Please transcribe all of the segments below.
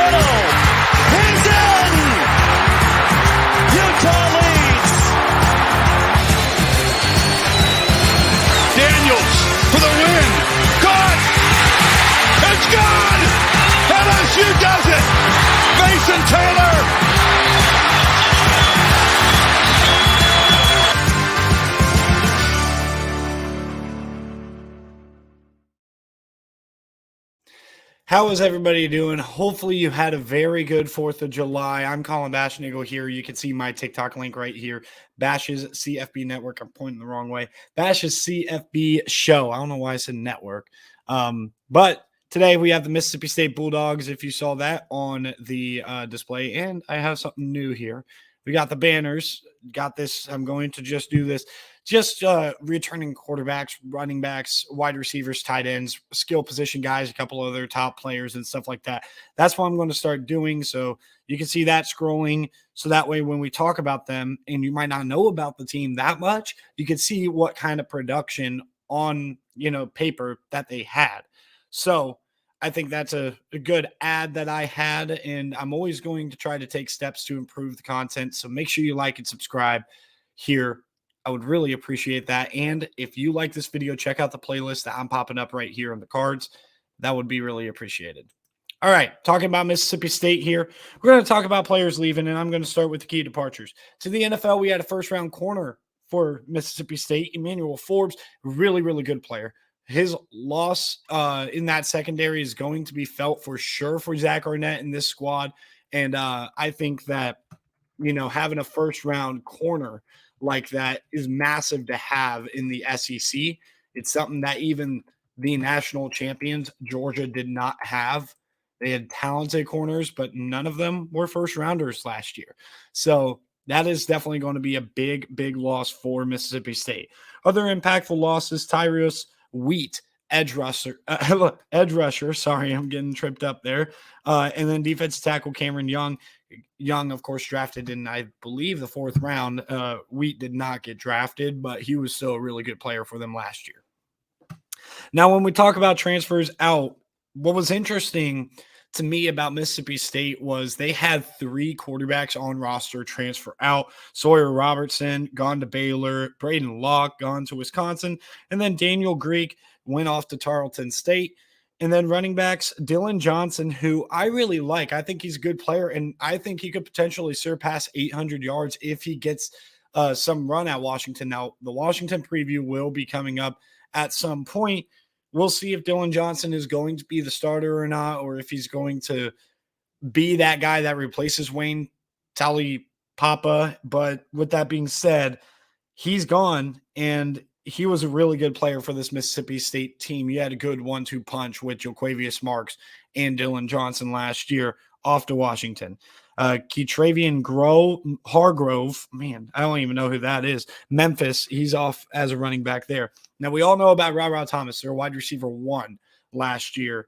middle. He's in! Utah leads. Daniels for the win. Caught! It's gone! LSU does it! Mason Taylor! How is everybody doing? Hopefully you had a very good 4th of July. I'm Colin Bashnigel here. You can see my TikTok link right here. Bash's CFB Network. I'm pointing the wrong way. Bash's CFB Show. I don't know why I said network. But today we have the Mississippi State Bulldogs, if you saw that on the display. And I have something new here. We got the banners. Got this. I'm going to just do this. Just returning quarterbacks, running backs, wide receivers, tight ends, skill position guys, a couple other top players and stuff like that. That's what I'm going to start doing. So you can see that scrolling. So that way when we talk about them and you might not know about the team that much, you can see what kind of production on, paper that they had. So I think that's a good ad that I had, and I'm always going to try to take steps to improve the content. So make sure you like and subscribe here. I would really appreciate that. And if you like this video, check out the playlist that I'm popping up right here in the cards. That would be really appreciated. All right, talking about Mississippi State here. We're going to talk about players leaving, and I'm going to start with the key departures. To the NFL, we had a first-round corner for Mississippi State, Emmanuel Forbes, really, really good player. His loss in that secondary is going to be felt for sure for Zach Arnnett in this squad. And I think that, having a first-round corner like that is massive to have in the SEC. It's something that even the national champions, Georgia, did not have. They had talented corners, but none of them were first-rounders last year. So that is definitely going to be a big, big loss for Mississippi State. Other impactful losses, Tyrus Wheat, edge rusher. Sorry, I'm getting tripped up there. And then defensive tackle Cameron Young. Young, of course, drafted in, I believe, the 4th round. Wheat did not get drafted, but he was still a really good player for them last year. Now, when we talk about transfers out, what was interesting to me about Mississippi State was they had 3 quarterbacks on roster transfer out. Sawyer Robertson gone to Baylor, Braden Locke gone to Wisconsin, and then Daniel Greek went off to Tarleton State. And then running backs, Dylan Johnson, who I really like. I think he's a good player, and I think he could potentially surpass 800 yards if he gets some run at Washington. Now, the Washington preview will be coming up at some point. We'll see if Dylan Johnson is going to be the starter or not, or if he's going to be that guy that replaces Wayne Talipapa. But with that being said, he's gone, and he was a really good player for this Mississippi State team. He had a good 1-2 punch with Joquavius Marks and Dylan Johnson last year off to Washington. Keytravian Hargrove, man, I don't even know who that is. Memphis, he's off as a running back there. Now, we all know about R.I.P. Thomas, their wide receiver 1 last year.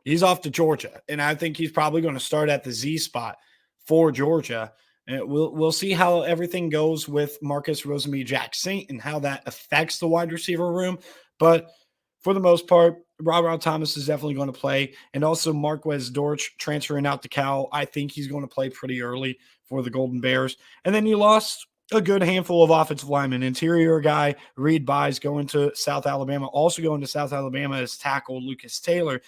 He's off to Georgia, and I think he's probably going to start at the Z spot for Georgia. And we'll see how everything goes with Marcus Rosemy-Jacksaint and how that affects the wide receiver room. But for the most part, R.I.P. Thomas is definitely going to play. And also Marquez Dortch transferring out to Cal. I think he's going to play pretty early for the Golden Bears. And then you lost a good handful of offensive linemen. Interior guy, Reed Byes, going to South Alabama. Also going to South Alabama is tackle Lucas Taylor.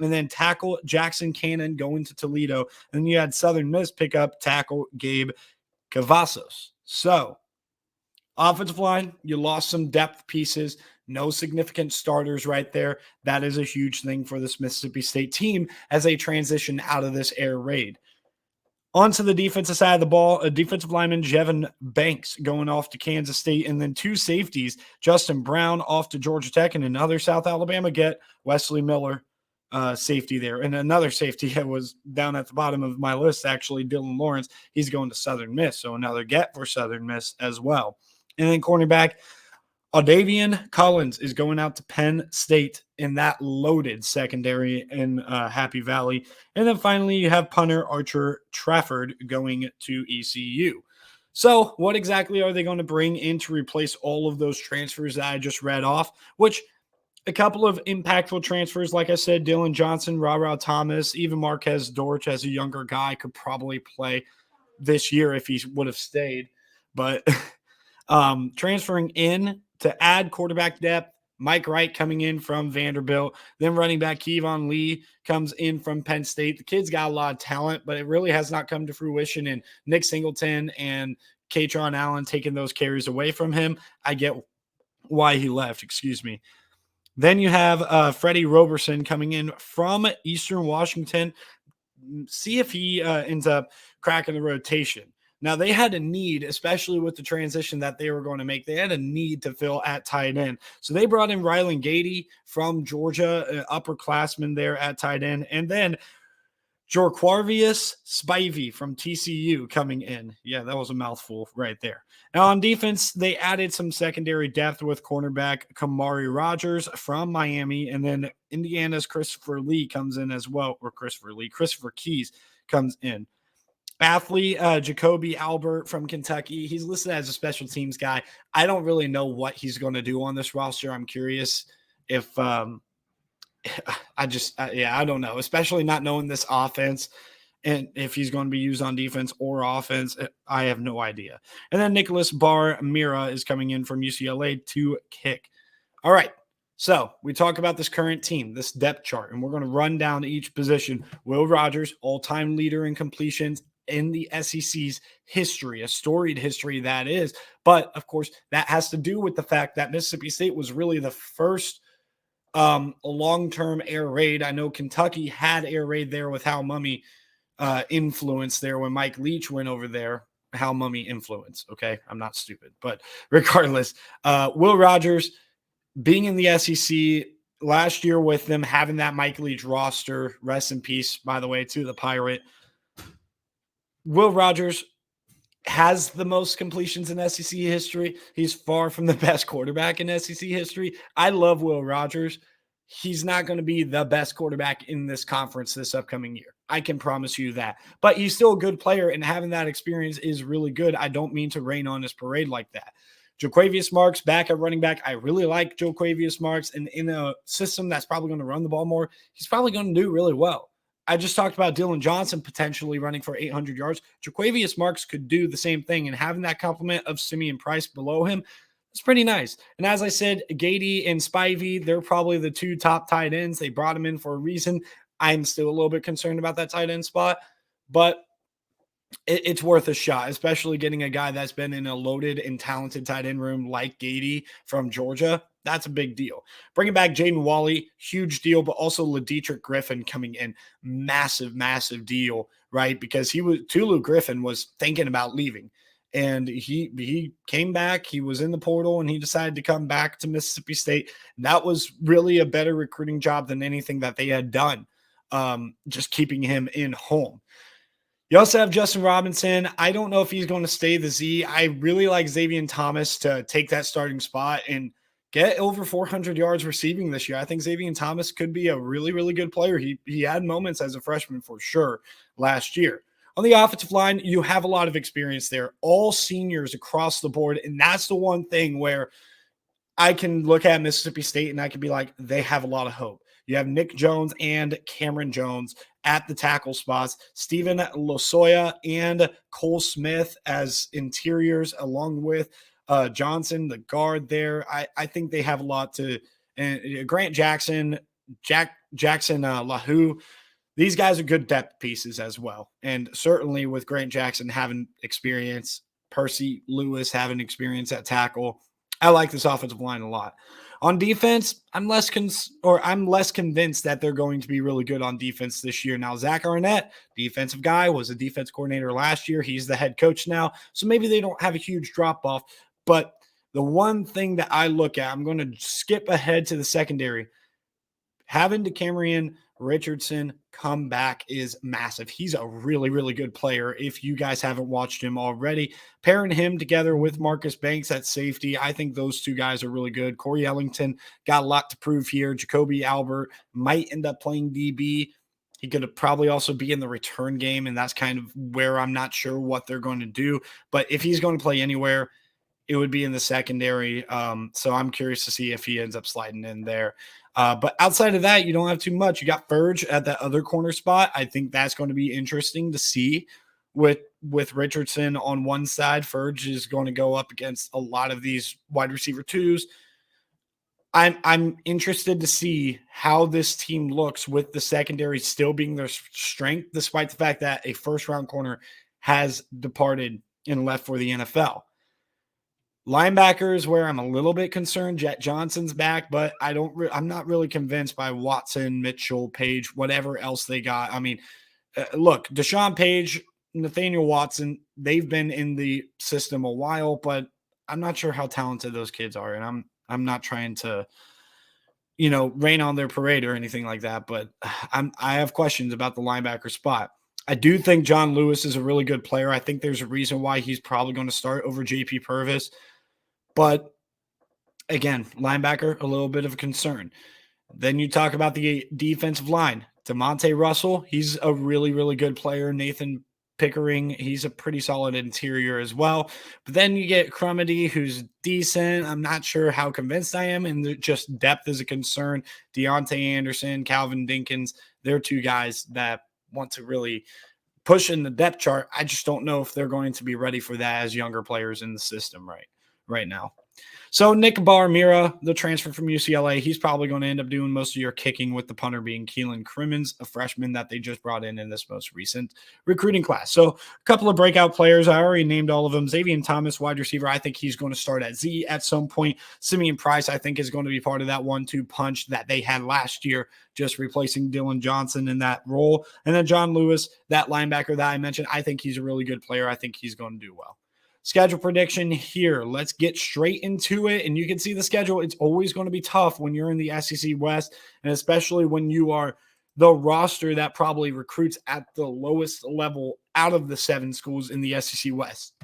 And then tackle Jackson Cannon going to Toledo. And then you had Southern Miss pick up tackle Gabe Cavazos. So, offensive line, you lost some depth pieces. No significant starters right there. That is a huge thing for this Mississippi State team as they transition out of this air raid. On to the defensive side of the ball, a defensive lineman, Jevin Banks, going off to Kansas State, and then 2 safeties, Justin Brown off to Georgia Tech, and another South Alabama get, Wesley Miller, safety there. And another safety that was down at the bottom of my list, actually, Dylan Lawrence, he's going to Southern Miss, so another get for Southern Miss as well. And then cornerback, Audavian Collins is going out to Penn State in that loaded secondary in Happy Valley. And then finally, you have punter Archer Trafford going to ECU. So what exactly are they going to bring in to replace all of those transfers that I just read off, which A couple of impactful transfers, like I said, Dylan Johnson, Ra Thomas, even Marquez Dortch as a younger guy could probably play this year if he would have stayed. But transferring in to add quarterback depth, Mike Wright coming in from Vanderbilt, then running back Kevon Lee comes in from Penn State. The kid's got a lot of talent, but it really has not come to fruition. And Nick Singleton and Katron Allen taking those carries away from him. I get why he left, excuse me. Then you have Freddie Roberson coming in from Eastern Washington. See if he ends up cracking the rotation. Now, they had a need, especially with the transition that they were going to make. They had a need to fill at tight end. So they brought in Rylan Gady from Georgia, upperclassman there at tight end. And then Jorquarvius Spivey from TCU coming in. Yeah, that was a mouthful right there. Now, on defense, they added some secondary depth with cornerback Kamari Rogers from Miami. And then Indiana's Christopher Keys comes in. Athlete Jacoby Albert from Kentucky. He's listed as a special teams guy. I don't really know what he's going to do on this roster. I'm curious if I don't know, especially not knowing this offense and if he's going to be used on defense or offense. I have no idea. And then Nicholas Barr-Mira is coming in from UCLA to kick. All right. So we talk about this current team, this depth chart, and we're going to run down each position. Will Rogers, all-time leader in completions in the SEC's history, a storied history that is. But, of course, that has to do with the fact that Mississippi State was really the first long-term air raid. I know Kentucky had air raid there with Hal Mummy influence there when Mike Leach went over there. Hal Mummy influence, okay? I'm not stupid. But regardless, Will Rogers being in the SEC last year with them, having that Mike Leach roster, rest in peace, by the way, to the Pirate. Will Rogers has the most completions in SEC history. He's far from the best quarterback in SEC history. I love Will Rogers. He's not going to be the best quarterback in this conference this upcoming year. I can promise you that. But he's still a good player, and having that experience is really good. I don't mean to rain on his parade like that. Jo'quavious Marks back at running back. I really like Jo'quavious Marks, and in a system that's probably going to run the ball more, he's probably going to do really well. I just talked about Dylan Johnson potentially running for 800 yards. Jo'quavious Marks could do the same thing, and having that complement of Simeon Price below him, it's pretty nice. And as I said, Gady and Spivey, they're probably the two top tight ends. They brought him in for a reason. I'm still a little bit concerned about that tight end spot, but it's worth a shot, especially getting a guy that's been in a loaded and talented tight end room like Gady from Georgia. That's a big deal. Bringing back Jaden Walley, huge deal, but also LaDietrich Griffin coming in, massive, massive deal, right? Because Tulu Griffin was thinking about leaving, and he came back. He was in the portal, and he decided to come back to Mississippi State. That was really a better recruiting job than anything that they had done, just keeping him in home. You also have Justin Robinson. I don't know if he's going to stay the Z. I really like Xavier Thomas to take that starting spot and get over 400 yards receiving this year. I think Xavier Thomas could be a really, really good player. He had moments as a freshman for sure last year. On the offensive line, you have a lot of experience there, all seniors across the board. And that's the one thing where I can look at Mississippi State and I can be like, they have a lot of hope. You have Nick Jones and Cameron Jones at the tackle spots, Steven Losoya and Cole Smith as interiors, along with Johnson, the guard there. I think they have a lot to Grant Jackson, Jackson Lahu. These guys are good depth pieces as well. And certainly with Grant Jackson having experience, Percy Lewis having experience at tackle, I like this offensive line a lot. On defense, I'm less convinced that they're going to be really good on defense this year. Now, Zach Arnnett, defensive guy, was a defense coordinator last year. He's the head coach now, so maybe they don't have a huge drop-off. But the one thing that I look at, I'm going to skip ahead to the secondary. Having DeCamerion Richardson come back is massive. He's a really, really good player if you guys haven't watched him already. Pairing him together with Marcus Banks at safety, I think those two guys are really good. Corey Ellington got a lot to prove here. Jacoby Albert might end up playing DB. He could probably also be in the return game, and that's kind of where I'm not sure what they're going to do. But if he's going to play anywhere, it would be in the secondary. So I'm curious to see if he ends up sliding in there. But outside of that, you don't have too much. You got Ferge at that other corner spot. I think that's going to be interesting to see with Richardson on one side. Ferge is going to go up against a lot of these wide receiver twos. I'm interested to see how this team looks with the secondary still being their strength, despite the fact that a first-round corner has departed and left for the NFL. Linebackers, where I'm a little bit concerned. Jet Johnson's back, but I'm not really convinced by Watson, Mitchell, Page, whatever else they got. I mean, look, Deshaun Page, Nathaniel Watson, they've been in the system a while, but I'm not sure how talented those kids are, and I'm not trying to, rain on their parade or anything like that, but I have questions about the linebacker spot. I do think John Lewis is a really good player. I think there's a reason why he's probably going to start over JP Purvis. But again, linebacker, a little bit of a concern. Then you talk about the defensive line. DeMonte Russell, he's a really, really good player. Nathan Pickering, he's a pretty solid interior as well. But then you get Crumedy, who's decent. I'm not sure how convinced I am, and just depth is a concern. Deontay Anderson, Calvin Dinkins, they're two guys that want to really push in the depth chart. I just don't know if they're going to be ready for that as younger players in the system right now. So Nick Barmira, the transfer from UCLA, he's probably going to end up doing most of your kicking, with the punter being Keelan Crimmins, a freshman that they just brought in this most recent recruiting class. So a couple of breakout players. I already named all of them. Xavier Thomas, wide receiver. I think he's going to start at Z at some point. Simeon Price, I think, is going to be part of that 1-2 punch that they had last year, just replacing Dylan Johnson in that role. And then John Lewis, that linebacker that I mentioned, I think he's a really good player. I think he's going to do well. Schedule prediction here. Let's get straight into it. And you can see the schedule. It's always going to be tough when you're in the SEC West, and especially when you are the roster that probably recruits at the lowest level out of the 7 schools in the SEC West.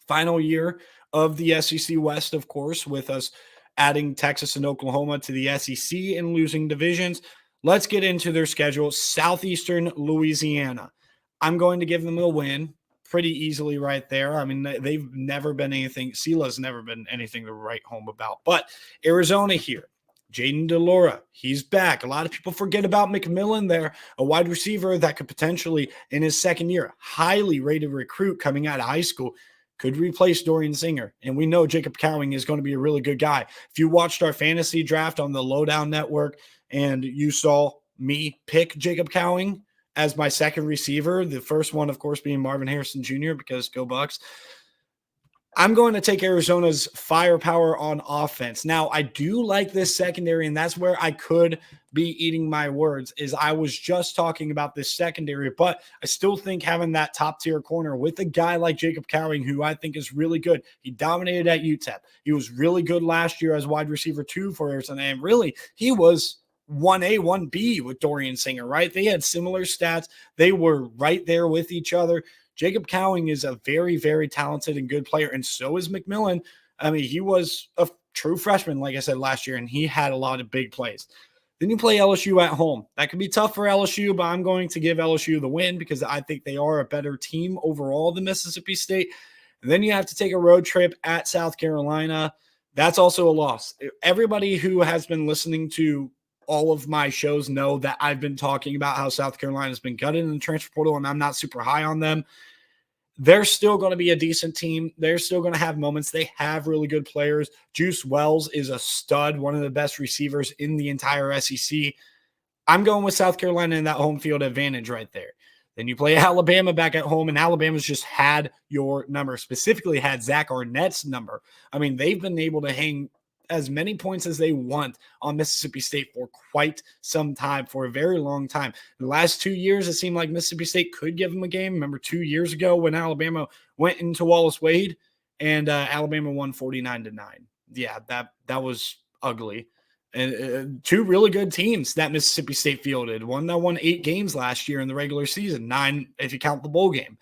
Final year of the SEC West, of course, with us adding Texas and Oklahoma to the SEC and losing divisions. Let's get into their schedule. Southeastern Louisiana. I'm going to give them a win pretty easily right there. I mean, they've never been anything. Sila's never been anything to write home about. But Arizona here, Jaden DeLora, he's back. A lot of people forget about McMillan there, a wide receiver that could potentially, in his second year, highly rated recruit coming out of high school, could replace Dorian Singer. And we know Jacob Cowing is going to be a really good guy. If you watched our fantasy draft on the Lowdown Network and you saw me pick Jacob Cowing as my second receiver, the first one, of course, being Marvin Harrison Jr., because go Bucks, I'm going to take Arizona's firepower on offense. Now, I do like this secondary, and that's where I could be eating my words, is I was just talking about this secondary, but I still think having that top-tier corner with a guy like Jacob Cowing, who I think is really good. He dominated at UTEP. He was really good last year as wide receiver 2 for Arizona, and really, he was 1A, 1B with Dorian Singer, right? They had similar stats. They were right there with each other. Jacob Cowing is a very, very talented and good player, and so is McMillan. I mean, he was a true freshman, like I said, last year, and he had a lot of big plays. Then you play LSU at home. That could be tough for LSU, but I'm going to give LSU the win because I think they are a better team overall than Mississippi State. And then you have to take a road trip at South Carolina. That's also a loss. Everybody who has been listening to all of my shows know that I've been talking about how South Carolina has been gutted in the transfer portal, and I'm not super high on them. They're still going to be a decent team. They're still going to have moments. They have really good players. Juice Wells is a stud, one of the best receivers in the entire SEC. I'm going with South Carolina in that home field advantage right there. Then you play Alabama back at home, and Alabama's just had your number, specifically had Zach Arnett's number. I mean, they've been able to hang as many points as they want on Mississippi State for quite some time, for a very long time. The last 2 years, it seemed like Mississippi State could give them a game. Remember 2 years ago when Alabama went into Wallace Wade and Alabama won 49-9. Yeah, that was ugly. And 2 really good teams that Mississippi State fielded. One that won 8 games last year in the regular season, 9 if you count the bowl game.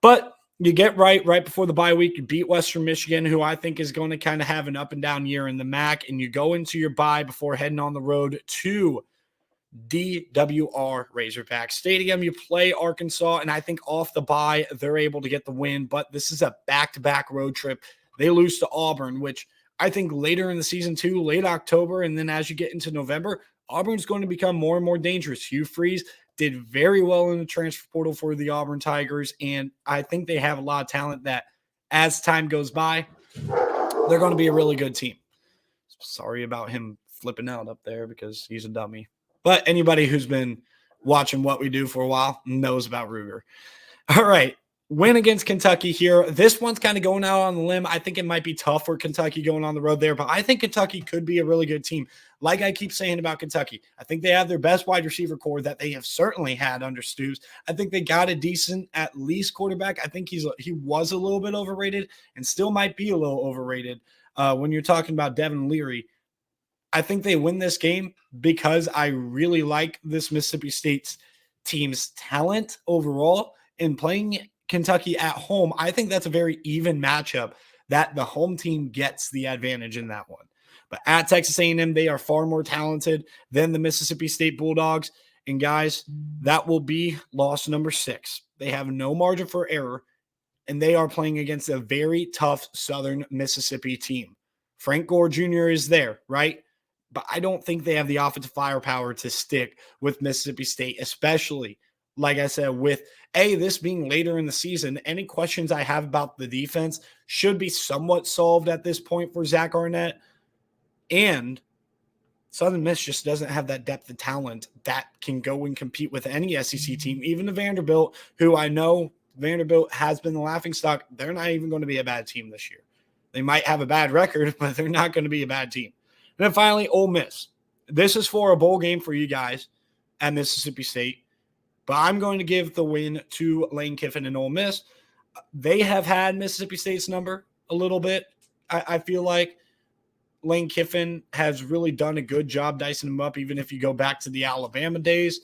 But you get right before the bye week. You beat Western Michigan, who I think is going to kind of have an up and down year in the MAC, and you go into your bye before heading on the road to DWR Razorback Stadium. You play Arkansas, and I think off the bye, they're able to get the win, but this is a back-to-back road trip They lose to Auburn, which I think later in the season too, late October, and then as you get into November, Auburn's going to become more and more dangerous. Hugh Freeze did very well in the transfer portal for the Auburn Tigers, and I think they have a lot of talent that as time goes by, they're going to be a really good team. Sorry about him flipping out up there because he's a dummy. But anybody who's been watching What We Do for a while knows about Ruger. All right. Win against Kentucky here. This one's kind of going out on the limb. I think it might be tough for Kentucky going on the road there, but I think Kentucky could be a really good team. Like I keep saying about Kentucky, I think they have their best wide receiver core that they have certainly had under Stoops. I think they got a decent, at least, quarterback. I think he was a little bit overrated and still might be a little overrated when you're talking about Devin Leary. I think they win this game because I really like this Mississippi State team's talent overall. In playing Kentucky at home, I think that's a very even matchup that the home team gets the advantage in that one. But at Texas A&M, they are far more talented than the Mississippi State Bulldogs. And guys, that will be loss number 6. They have no margin for error, and they are playing against a very tough Southern Mississippi team. Frank Gore Jr. is there, right? But I don't think they have the offensive firepower to stick with Mississippi State, especially, like I said, with this being later in the season. Any questions I have about the defense should be somewhat solved at this point for Zach Arnnett. And Southern Miss just doesn't have that depth of talent that can go and compete with any SEC team, even the Vanderbilt, who I know Vanderbilt has been the laughingstock. They're not even going to be a bad team this year. They might have a bad record, but they're not going to be a bad team. And then finally, Ole Miss. This is for a bowl game for you guys at Mississippi State. But I'm going to give the win to Lane Kiffin and Ole Miss. They have had Mississippi State's number a little bit. I feel like Lane Kiffin has really done a good job dicing them up, even if you go back to the Alabama days.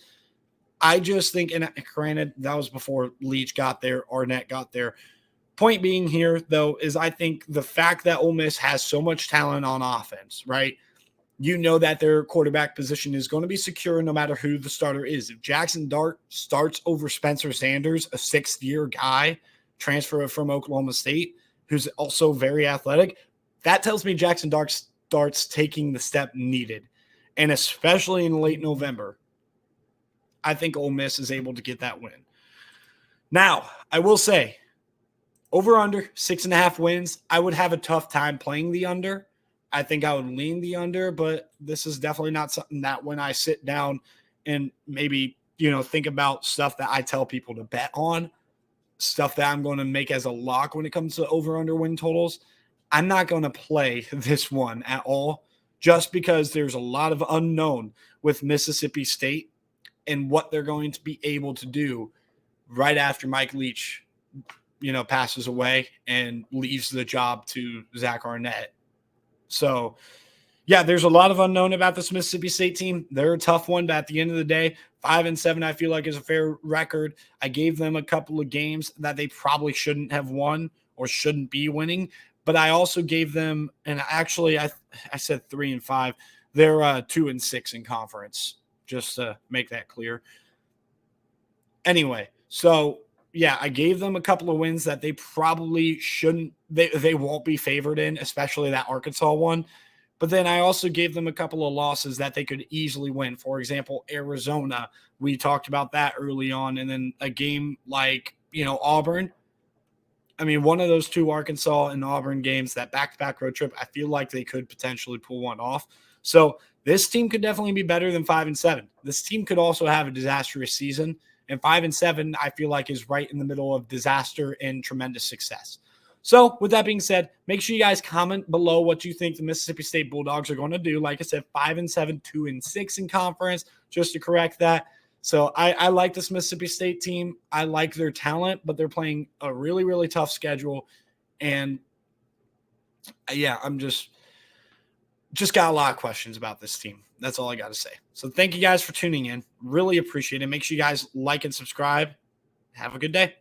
I just think, and granted, that was before Leach got there, Arnnett got there. Point being here, though, is I think the fact that Ole Miss has so much talent on offense, right? You know that their quarterback position is going to be secure no matter who the starter is. If Jackson Dart starts over Spencer Sanders, a 6th-year guy, transfer from Oklahoma State, who's also very athletic, that tells me Jackson Dart starts taking the step needed. And especially in late November, I think Ole Miss is able to get that win. Now, I will say, over-under 6.5 wins, I would have a tough time playing the under. I think I would lean the under, but this is definitely not something that when I sit down and maybe, think about stuff that I tell people to bet on, stuff that I'm going to make as a lock when it comes to over-under win totals, I'm not going to play this one at all just because there's a lot of unknown with Mississippi State and what they're going to be able to do right after Mike Leach, passes away and leaves the job to Zach Arnnett. So, yeah, there's a lot of unknown about this Mississippi State team. They're a tough one, but at the end of the day, 5-7, I feel like, is a fair record. I gave them a couple of games that they probably shouldn't have won or shouldn't be winning, but I also gave them, and actually I said 3-5. They're 2-6 in conference, just to make that clear. Anyway, so yeah, I gave them a couple of wins that they probably shouldn't, they won't be favored in, especially that Arkansas one. But then I also gave them a couple of losses that they could easily win. For example, Arizona, we talked about that early on. And then a game like, Auburn. I mean, one of those two Arkansas and Auburn games, that back-to-back road trip, I feel like they could potentially pull one off. So this team could definitely be better than 5-7. This team could also have a disastrous season. And 5-7, I feel like, is right in the middle of disaster and tremendous success. So with that being said, make sure you guys comment below what you think the Mississippi State Bulldogs are going to do. Like I said, 5-7, 2-6 in conference, just to correct that. So I like this Mississippi State team. I like their talent, but they're playing a really, really tough schedule. And yeah, I'm just got a lot of questions about this team. That's all I got to say. So thank you guys for tuning in. Really appreciate it. Make sure you guys like and subscribe. Have a good day.